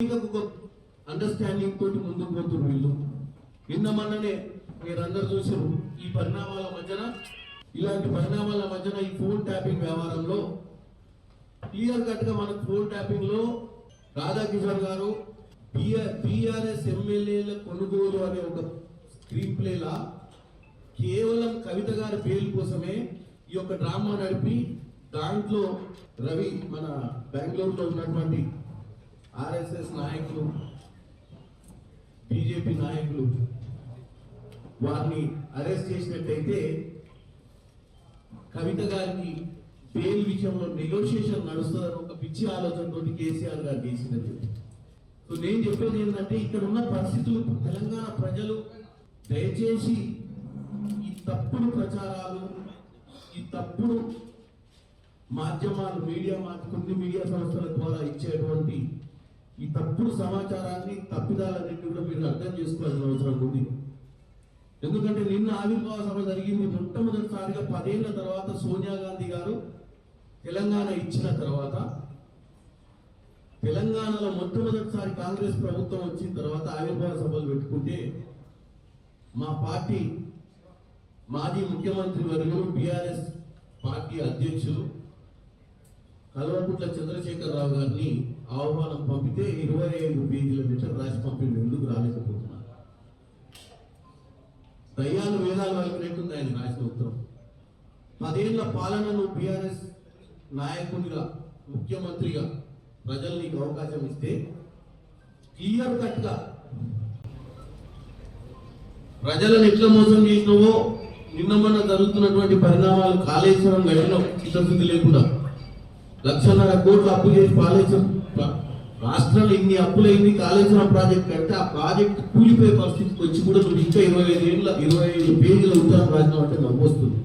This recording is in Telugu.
ఒక అండర్స్టాండింగ్ తోటి ముందుకు పోతున్నారు వీళ్ళు. నిన్న మొన్ననే మీరందరూ చూసారు ఈ పరిణామాల మధ్యన, ఇలాంటి పరిణామాల మధ్యన ఈ ఫోన్ ట్యాపింగ్ వ్యవహారంలో క్లియర్ కట్ గా మనకు ఫోన్ ట్యాపింగ్ లో రాధాకిషోర్ గారు బీఆర్ఎస్ ఎమ్మెల్యేల కొనుగోలు అనే ఒక స్క్రీన్ ప్లేలా కేవలం కవిత గారి పేరు కోసమే ఈ యొక్క డ్రామా నడిపి దాంట్లో రవి మన బెంగళూరులో ఉన్నటువంటి ఆర్ఎస్ఎస్ నాయకులు, బీజేపీ నాయకులు వారిని అరెస్ట్ చేసినట్టయితే కవిత గారికి బెయిల్ విషయంలో నెగోషియేషన్ నడుస్తుందని ఒక పిచ్చి ఆలోచనతో కేసీఆర్ గారు చేసినది. సో నేను చెప్పేది ఏంటంటే ఇక్కడ ఉన్న పరిస్థితులు తెలంగాణ ప్రజలు దయచేసి ఈ తప్పుడు ప్రచారాలు, ఈ తప్పుడు మాధ్యమాలు, కొన్ని మీడియా సంస్థల ద్వారా ఇచ్చేటువంటి ఈ తప్పుడు సమాచారాన్ని, తప్పిదాలన్నింటినీ కూడా మీరు అర్థం చేసుకోవాల్సిన అవసరం ఉంది. ఎందుకంటే నిన్న ఆవిర్భావ సభ జరిగింది. మొట్టమొదటిసారిగా 10 ఏళ్ల తర్వాత సోనియా గాంధీ గారు తెలంగాణ ఇచ్చిన తర్వాత, తెలంగాణలో మొట్టమొదటిసారి కాంగ్రెస్ ప్రభుత్వం వచ్చిన తర్వాత ఆవిర్భావ సభలు పెట్టుకుంటే మా పార్టీ మాజీ ముఖ్యమంత్రి వర్యులు బీఆర్ఎస్ పార్టీ అధ్యక్షులు కల్వకుంట్ల చంద్రశేఖరరావు గారిని ఆహ్వానం పంపితే 25 పేజీల లెటర్ రాసి పంపిణీ ఎందుకు రాలేకపోతున్నారు? దయ్యాలు వేదాలు వైపునట్టుంది ఆయన రాసిన ఉత్తరం. 10 ఏళ్ల పాలనను బీఆర్ఎస్ నాయకునిగా, ముఖ్యమంత్రిగా ప్రజలు నీకు అవకాశం ఇస్తే క్లియర్ కట్ గా ప్రజలను ఎట్లా మోసం చేసినవో, నిన్న మొన్న జరుగుతున్నటువంటి పరిణామాలు, కాళేశ్వరం గడిలో చిత్తశుద్ధి లేకుండా 1,50,000 కోట్లు అప్పు చేసి కాళేశ్వరం రాష్ట్రంలో ఇన్ని అప్పులైంది, కాళేశ్వరం ప్రాజెక్ట్ కడితే ఆ ప్రాజెక్ట్ కూలిపోయే పరిస్థితికి వచ్చి కూడా నువ్వు ఇంకా 25 పేజీల ఉత్తరం రాసినావు అంటే నవ్వొస్తుంది.